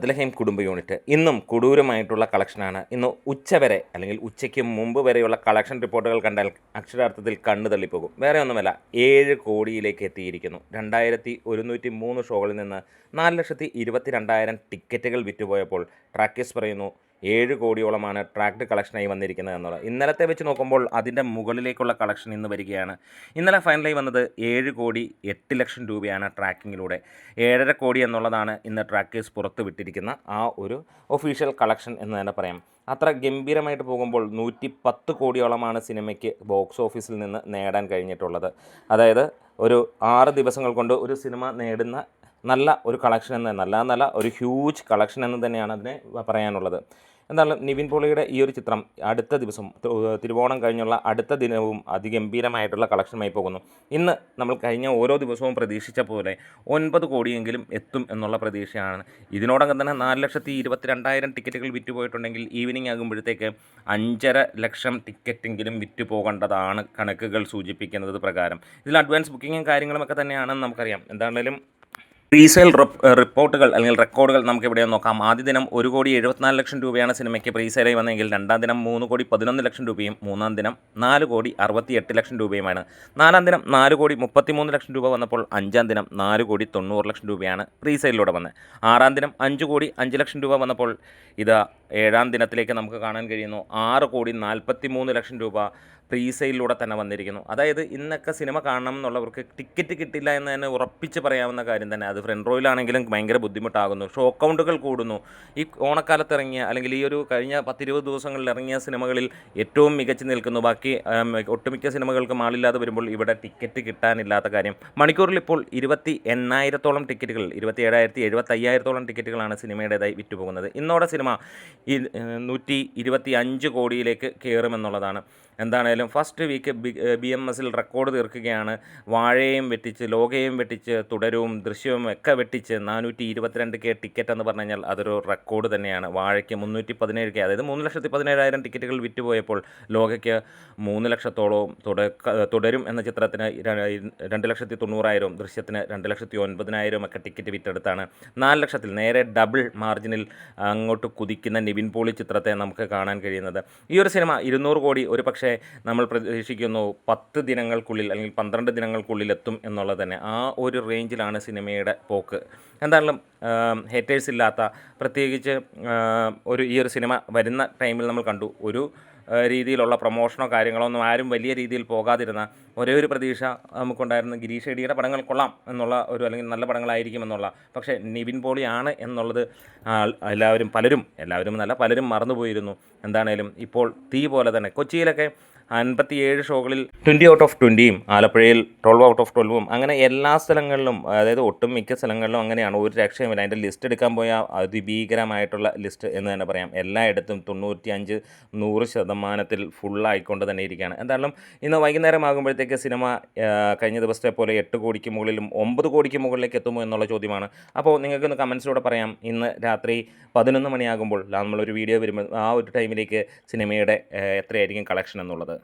Bethlehem കുടുംബ unit ഇന്നും കൊടൂരമായിട്ടുള്ള കളക്ഷനാണ്. ഇന്ന് ഉച്ചവരെ അല്ലെങ്കിൽ ഉച്ചയ്ക്ക് മുമ്പ് വരെയുള്ള കളക്ഷൻ റിപ്പോർട്ടുകൾ കണ്ടാൽ അക്ഷരാർത്ഥത്തിൽ കണ്ണു തള്ളിപ്പോകും. വേറെ ഒന്നുമല്ല, 7 കോടിയിലേക്ക് എത്തിയിരിക്കുന്നു. 2103 ഷോകളിൽ നിന്ന് 4,22,000 ടിക്കറ്റുകൾ വിറ്റുപോയപ്പോൾ ട്രാക്കേഴ്സ് പറയുന്നു 7 കോടിയോളമാണ് ട്രാക്ഡ് കളക്ഷനായി വന്നിരിക്കുന്നത് എന്നുള്ളത്. ഇന്നലത്തെ വെച്ച് നോക്കുമ്പോൾ അതിൻ്റെ മുകളിലേക്കുള്ള കളക്ഷൻ ഇന്ന് വരികയാണ്. ഇന്നലെ ഫൈനലായി വന്നത് 7 കോടി 8 ലക്ഷം രൂപയാണ് ട്രാക്കിങ്ങിലൂടെ. 7.5 കോടി എന്നുള്ളതാണ് ഇന്ന് ട്രാക്കേഴ്സ് പുറത്ത് വിട്ടിരിക്കുന്ന ആ ഒരു ഒഫീഷ്യൽ കളക്ഷൻ എന്ന് തന്നെ പറയാം. അത്ര ഗംഭീരമായിട്ട് പോകുമ്പോൾ 110 കോടിയോളമാണ് സിനിമയ്ക്ക് ബോക്സ് ഓഫീസിൽ നിന്ന് നേടാൻ കഴിഞ്ഞിട്ടുള്ളത്. അതായത് ഒരു 6 ദിവസങ്ങൾ കൊണ്ട് ഒരു സിനിമ നേടുന്ന നല്ല ഒരു കളക്ഷൻ എന്ന് നല്ല ഒരു ഹ്യൂജ് കളക്ഷൻ എന്ന് തന്നെയാണ് അതിനെ പറയാനുള്ളത്. എന്തായാലും നിവിൻ പോളിയുടെ ഈ ഒരു ചിത്രം അടുത്ത ദിവസം തിരുവോണം കഴിഞ്ഞുള്ള അടുത്ത ദിനവും അതിഗംഭീരമായിട്ടുള്ള കളക്ഷനുമായി പോകുന്നു. ഇന്ന് നമ്മൾ കഴിഞ്ഞ ഓരോ ദിവസവും പ്രതീക്ഷിച്ച പോലെ 9 കോടിയെങ്കിലും എത്തും എന്നുള്ള പ്രതീക്ഷയാണ്. ഇതിനോടകം തന്നെ 4,22,000 ടിക്കറ്റുകൾ വിറ്റുപോയിട്ടുണ്ടെങ്കിൽ ഈവനിങ് ആകുമ്പോഴത്തേക്ക് 5.5 ലക്ഷം ടിക്കറ്റെങ്കിലും വിറ്റ് പോകേണ്ടതാണ് കണക്കുകൾ സൂചിപ്പിക്കുന്നത് പ്രകാരം. ഇതിൽ അഡ്വാൻസ് ബുക്കിങ്ങും കാര്യങ്ങളുമൊക്കെ തന്നെയാണെന്ന് നമുക്കറിയാം. എന്താണെങ്കിലും പ്രീസെയിൽ റിപ്പോർട്ടുകൾ അല്ലെങ്കിൽ റെക്കോർഡുകൾ നമുക്ക് ഇവിടെ നോക്കാം. ആദ്യ ദിനം 1,74 ലക്ഷം രൂപയാണ് സിനിമയ്ക്ക് പ്രീസെയിലായി വന്നെങ്കിൽ രണ്ടാം ദിനം 3,11 ലക്ഷം രൂപയും മൂന്നാം ദിനം 4,68 ലക്ഷം രൂപയുമാണ്. നാലാം ദിനം 4,33 ലക്ഷം രൂപ വന്നപ്പോൾ അഞ്ചാം ദിനം 4,90 ലക്ഷം രൂപയാണ് പ്രീസെയിലൂടെ വന്നത്. ആറാം ദിനം 5,05 ലക്ഷം രൂപ വന്നപ്പോൾ ഇത് ഏഴാം ദിനത്തിലേക്ക് നമുക്ക് കാണാൻ കഴിയുന്നു 6,43 ലക്ഷം രൂപ പ്രീസെയിലൂടെ തന്നെ വന്നിരിക്കുന്നു. അതായത് ഇന്നൊക്കെ സിനിമ കാണണം എന്നുള്ളവർക്ക് ടിക്കറ്റ് കിട്ടില്ല എന്ന് തന്നെ ഉറപ്പിച്ച് പറയാവുന്ന കാര്യം തന്നെ. അത് ഫ്രണ്ട് റോയിലാണെങ്കിലും ഭയങ്കര ബുദ്ധിമുട്ടാകുന്നു. ഷോ കൗണ്ടുകൾ കൂടുന്നു. ഈ ഓണക്കാലത്ത് ഇറങ്ങിയ അല്ലെങ്കിൽ ഈ ഒരു കഴിഞ്ഞ 10-20 ദിവസങ്ങളിൽ ഇറങ്ങിയ സിനിമകളിൽ ഏറ്റവും മികച്ചു നിൽക്കുന്നു. ബാക്കി ഒട്ടുമിക്ക സിനിമകൾക്ക് മാളില്ലാതെ വരുമ്പോൾ ഇവിടെ ടിക്കറ്റ് കിട്ടാനില്ലാത്ത കാര്യം. മണിക്കൂറിൽ ഇപ്പോൾ 28,000-ഓളം ടിക്കറ്റുകൾ 27,000-75,000-ഓളം ടിക്കറ്റുകളാണ് സിനിമയുടേതായി വിറ്റുപോകുന്നത്. ഇന്നോടെ സിനിമ 125 കോടിയിലേക്ക് കയറുമെന്നുള്ളതാണ്. എന്താണേലും ഫസ്റ്റ് വീക്ക് BMSൽ റെക്കോർഡ് തീർക്കുകയാണ്. വാഴയും വെട്ടിച്ച് ലോകയും വെട്ടിച്ച് തുടരവും ദൃശ്യവും ഒക്കെ വെട്ടിച്ച് 422K ടിക്കറ്റ് എന്ന് പറഞ്ഞു കഴിഞ്ഞാൽ അതൊരു റെക്കോർഡ് തന്നെയാണ്. വാഴയ്ക്ക് 317K, അതായത് 3,17,000 ടിക്കറ്റുകൾ വിറ്റുപോയപ്പോൾ ലോകയ്ക്ക് 3 ലക്ഷത്തോളവും തുടരും എന്ന ചിത്രത്തിന് 2,90,000, ദൃശ്യത്തിന് 2,09,000 ഒക്കെ ടിക്കറ്റ് വിറ്റെടുത്താണ് 4 ലക്ഷത്തിൽ നേരെ ഡബിൾ മാർജിനിൽ അങ്ങോട്ട് കുതിക്കുന്ന നിവിൻ പോളി ചിത്രത്തെ നമുക്ക് കാണാൻ കഴിയുന്നത്. ഈ ഒരു സിനിമ 200 കോടി ഒരു പക്ഷേ നമ്മൾ പ്രതീക്ഷിക്കുന്നു 10 ദിനങ്ങൾക്കുള്ളിൽ അല്ലെങ്കിൽ 12 ദിനങ്ങൾക്കുള്ളിൽ എത്തും എന്നുള്ളത് തന്നെ. ആ ഒരു റേഞ്ചിലാണ് സിനിമയുടെ പോക്ക്. എന്തായാലും ഹേറ്റേഴ്സ് ഇല്ലാത്ത, പ്രത്യേകിച്ച് ഈ ഒരു സിനിമ വരുന്ന ടൈമിൽ നമ്മൾ കണ്ടു ഒരു രീതിയിലുള്ള പ്രൊമോഷനോ കാര്യങ്ങളോ ഒന്നും ആരും വലിയ രീതിയിൽ പോകാതിരുന്ന ഒരേ ഒരു പ്രതീക്ഷ നമുക്കുണ്ടായിരുന്നു. ഗിരീഷ് ഷെഡിയുടെ പടങ്ങൾ കൊള്ളാം എന്നുള്ള ഒരു, അല്ലെങ്കിൽ നല്ല പടങ്ങളായിരിക്കും എന്നുള്ള. പക്ഷേ നിവിൻ പോളിയാണ് എന്നുള്ളത് പലരും മറന്നുപോയിരുന്നു. എന്താണേലും ഇപ്പോൾ തീ പോലെ തന്നെ കൊച്ചിയിലൊക്കെ 57 ഷോകളിൽ 20 ഔട്ട് ഓഫ് 20യും ആലപ്പുഴയിൽ 12 ഔട്ട് ഓഫ് 12ഉം അങ്ങനെ എല്ലാ സ്ഥലങ്ങളിലും, അതായത് ഒട്ടും മിക്ക സ്ഥലങ്ങളിലും അങ്ങനെയാണ്. ഒരു രക്ഷയുമില്ല. അതിൻ്റെ ലിസ്റ്റ് എടുക്കാൻ പോയാൽ അതിഭീകരമായിട്ടുള്ള ലിസ്റ്റ് എന്ന് തന്നെ പറയാം. എല്ലായിടത്തും 95-100% ഫുള്ളായിക്കൊണ്ട് തന്നെ ഇരിക്കുകയാണ്. എന്തായാലും ഇന്ന് വൈകുന്നേരം ആകുമ്പോഴത്തേക്ക് സിനിമ കഴിഞ്ഞ ദിവസത്തെ പോലെ 8 കോടിക്ക് മുകളിലും 9 കോടിക്ക് മുകളിലേക്ക് എത്തുമോ എന്നുള്ള ചോദ്യമാണ്. അപ്പോൾ നിങ്ങൾക്കൊന്ന് കമൻസിലൂടെ പറയാം. ഇന്ന് രാത്രി 11 മണിയാകുമ്പോൾ നമ്മളൊരു വീഡിയോ വരുമ്പോൾ ആ ഒരു ടൈമിലേക്ക് സിനിമയുടെ എത്രയായിരിക്കും കളക്ഷൻ എന്നുള്ളത്.